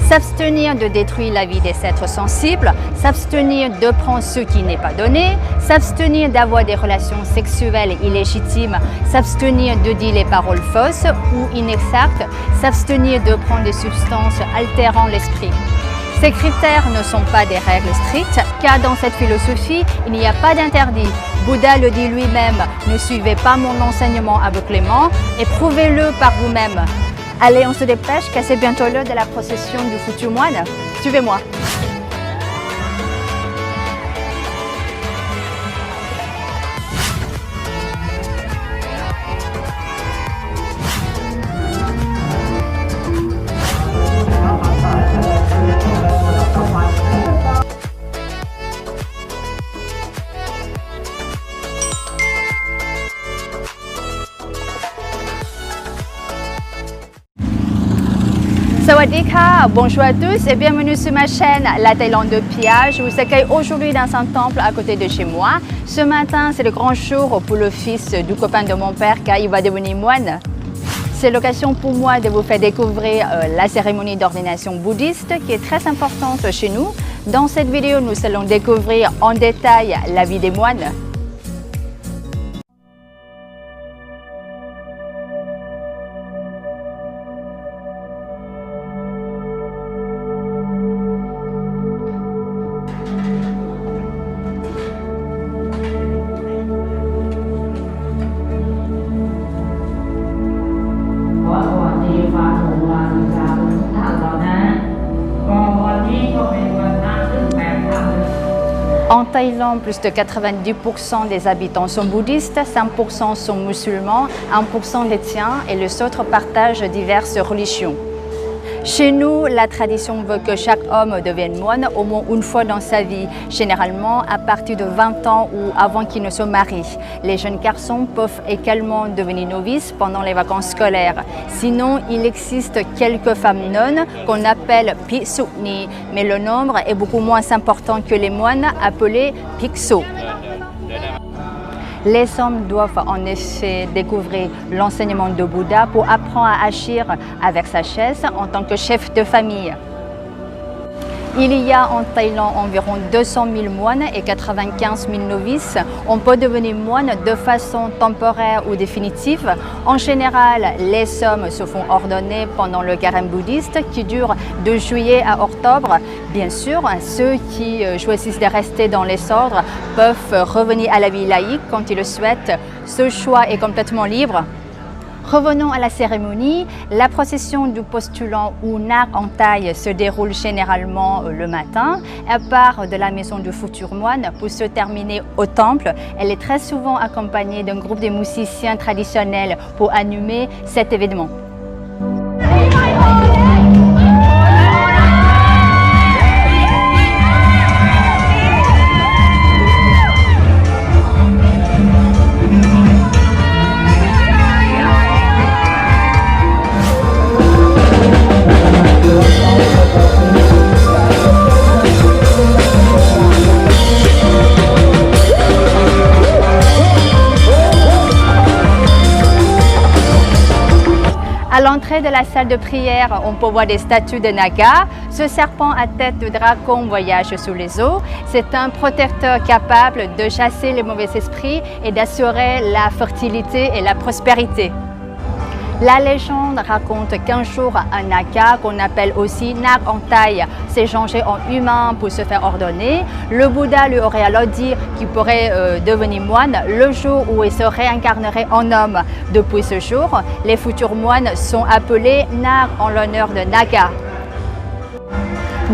s'abstenir de détruire la vie des êtres sensibles, s'abstenir de prendre ce qui n'est pas donné, s'abstenir d'avoir des relations sexuelles illégitimes, s'abstenir de dire les paroles fausses ou inexactes, s'abstenir de prendre des substances altérant l'esprit. Ces critères ne sont pas des règles strictes, car dans cette philosophie, il n'y a pas d'interdit. Bouddha le dit lui-même, ne suivez pas mon enseignement aveuglément et prouvez-le par vous-même. Allez, on se dépêche, car c'est bientôt l'heure de la procession du futur moine. Suivez-moi. Sawadika, bonjour à tous et bienvenue sur ma chaîne La Thaïlande de Pia. Je vous accueille aujourd'hui dans un temple à côté de chez moi. Ce matin, c'est le grand jour pour le fils du copain de mon père car il va devenir moine. C'est l'occasion pour moi de vous faire découvrir la cérémonie d'ordination bouddhiste qui est très importante chez nous. Dans cette vidéo, nous allons découvrir en détail la vie des moines. En Thaïlande, plus de 90% des habitants sont bouddhistes, 5% sont musulmans, 1% chrétiens et les autres partagent diverses religions. Chez nous, la tradition veut que chaque homme devienne moine au moins une fois dans sa vie, généralement à partir de 20 ans ou avant qu'il ne se marie. Les jeunes garçons peuvent également devenir novices pendant les vacances scolaires. Sinon, il existe quelques femmes nonnes qu'on appelle Bhikshuni, mais le nombre est beaucoup moins important que les moines appelés Bhiksu. Les hommes doivent en effet découvrir l'enseignement de Bouddha pour apprendre à agir avec sa chaise en tant que chef de famille. Il y a en Thaïlande environ 200 000 moines et 95 000 novices. On peut devenir moine de façon temporaire ou définitive. En général, les hommes se font ordonner pendant le carême bouddhiste qui dure de juillet à octobre. Bien sûr, ceux qui choisissent de rester dans les ordres peuvent revenir à la vie laïque quand ils le souhaitent. Ce choix est complètement libre. Revenons à la cérémonie. La procession du postulant ou Nag en taille se déroule généralement le matin. Elle part de la maison du futur moine pour se terminer au temple. Elle est très souvent accompagnée d'un groupe de musiciens traditionnels pour animer cet événement. À l'entrée de la salle de prière, on peut voir des statues de Naga. Ce serpent à tête de dragon voyage sous les eaux. C'est un protecteur capable de chasser les mauvais esprits et d'assurer la fertilité et la prospérité. La légende raconte qu'un jour, un Naga, qu'on appelle aussi Nag en taille, s'est changé en humain pour se faire ordonner. Le Bouddha lui aurait alors dit qu'il pourrait devenir moine le jour où il se réincarnerait en homme. Depuis ce jour, les futurs moines sont appelés Nag en l'honneur de Naga.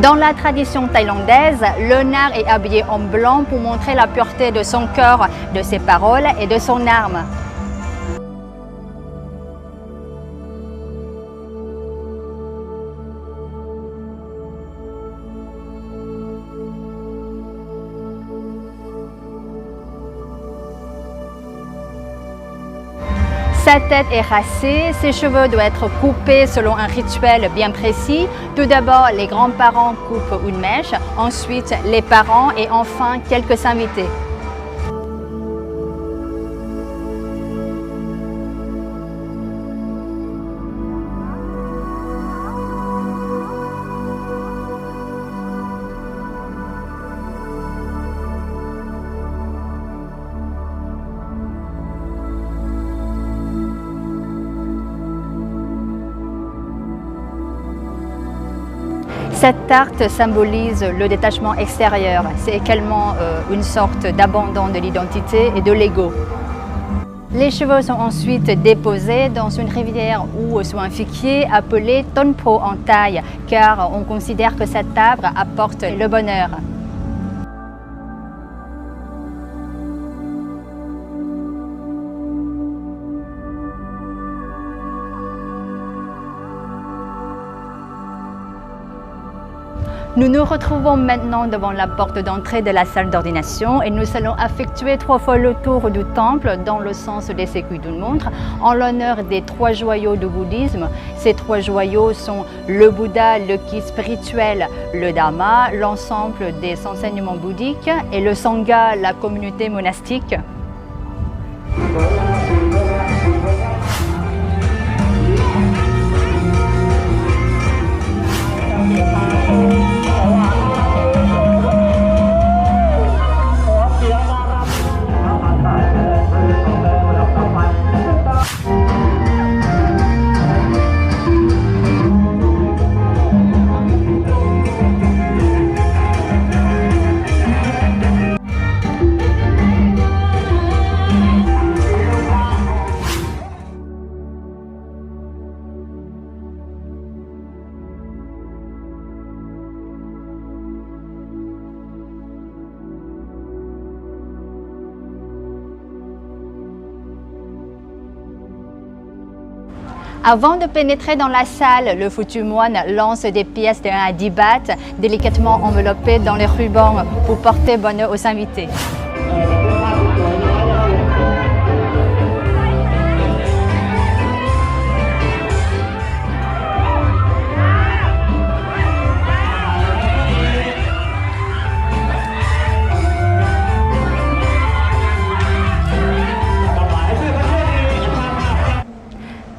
Dans la tradition thaïlandaise, le Nag est habillé en blanc pour montrer la pureté de son cœur, de ses paroles et de son âme. Sa tête est rasée, ses cheveux doivent être coupés selon un rituel bien précis. Tout d'abord, les grands-parents coupent une mèche, ensuite les parents et enfin quelques invités. Cette tarte symbolise le détachement extérieur. C'est également une sorte d'abandon de l'identité et de l'ego. Les chevaux sont ensuite déposés dans une rivière ou sur un figuier appelé tonpo en thaï, car on considère que cet arbre apporte le bonheur. Nous nous retrouvons maintenant devant la porte d'entrée de la salle d'ordination et nous allons effectuer 3 fois le tour du temple dans le sens des aiguilles d'une montre en l'honneur des 3 joyaux du bouddhisme. Ces 3 joyaux sont le Bouddha, le guide spirituel, le Dharma, l'ensemble des enseignements bouddhiques et le Sangha, la communauté monastique. Avant de pénétrer dans la salle, le foutu moine lance des pièces de 1 à 10 bahts, délicatement enveloppées dans les rubans pour porter bonheur aux invités.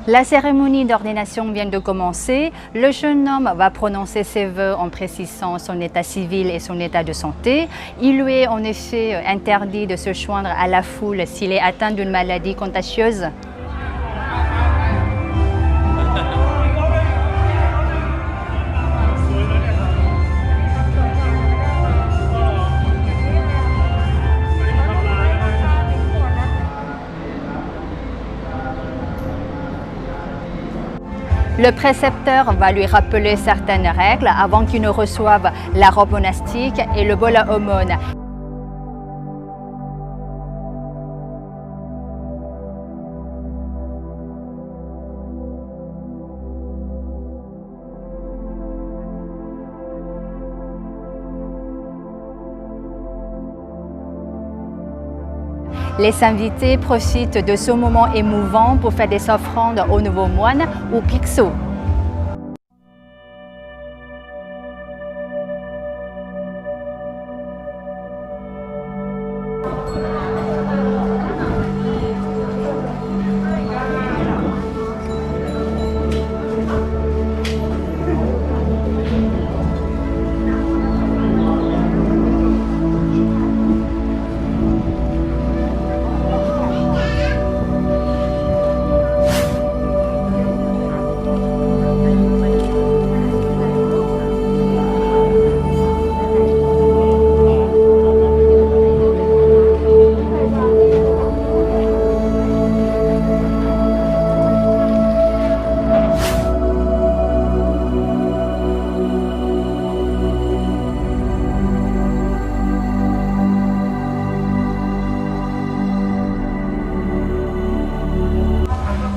La cérémonie d'ordination vient de commencer. Le jeune homme va prononcer ses vœux en précisant son état civil et son état de santé. Il lui est en effet interdit de se joindre à la foule s'il est atteint d'une maladie contagieuse. Le précepteur va lui rappeler certaines règles avant qu'il ne reçoive la robe monastique et le bol à aumône. Les invités profitent de ce moment émouvant pour faire des offrandes au nouveau moine ou bhiksu.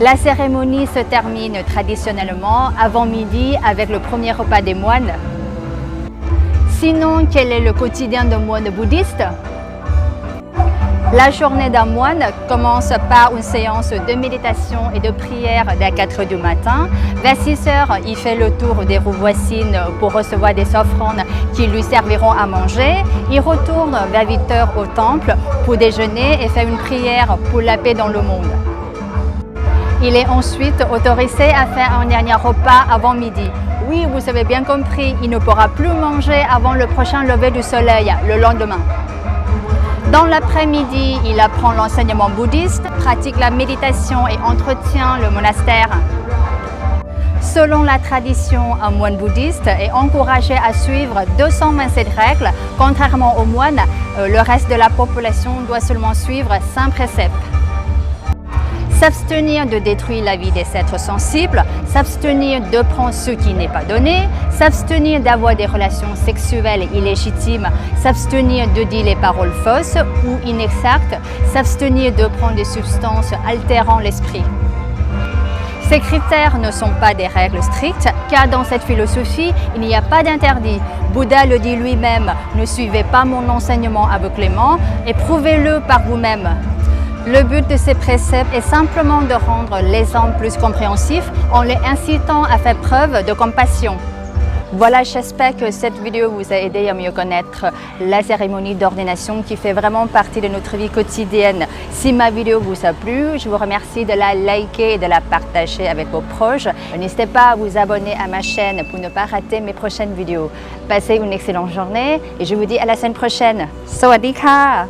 La cérémonie se termine traditionnellement avant midi avec le premier repas des moines. Sinon, quel est le quotidien d'un moine bouddhiste? La journée d'un moine commence par une séance de méditation et de prière dès 4 h du matin. Vers 6 h, il fait le tour des rues voisines pour recevoir des offrandes qui lui serviront à manger. Il retourne vers 8 h au temple pour déjeuner et faire une prière pour la paix dans le monde. Il est ensuite autorisé à faire un dernier repas avant midi. Oui, vous avez bien compris, il ne pourra plus manger avant le prochain lever du soleil, le lendemain. Dans l'après-midi, il apprend l'enseignement bouddhiste, pratique la méditation et entretient le monastère. Selon la tradition, un moine bouddhiste est encouragé à suivre 227 règles. Contrairement aux moines, le reste de la population doit seulement suivre 5 préceptes. S'abstenir de détruire la vie des êtres sensibles, s'abstenir de prendre ce qui n'est pas donné, s'abstenir d'avoir des relations sexuelles illégitimes, s'abstenir de dire les paroles fausses ou inexactes, s'abstenir de prendre des substances altérant l'esprit. Ces critères ne sont pas des règles strictes, car dans cette philosophie, il n'y a pas d'interdit. Bouddha le dit lui-même, ne suivez pas mon enseignement aveuglément et prouvez-le par vous-même. Le but de ces préceptes est simplement de rendre les hommes plus compréhensifs en les incitant à faire preuve de compassion. Voilà, j'espère que cette vidéo vous a aidé à mieux connaître la cérémonie d'ordination qui fait vraiment partie de notre vie quotidienne. Si ma vidéo vous a plu, je vous remercie de la liker et de la partager avec vos proches. N'hésitez pas à vous abonner à ma chaîne pour ne pas rater mes prochaines vidéos. Passez une excellente journée et je vous dis à la semaine prochaine. Sawadee ka!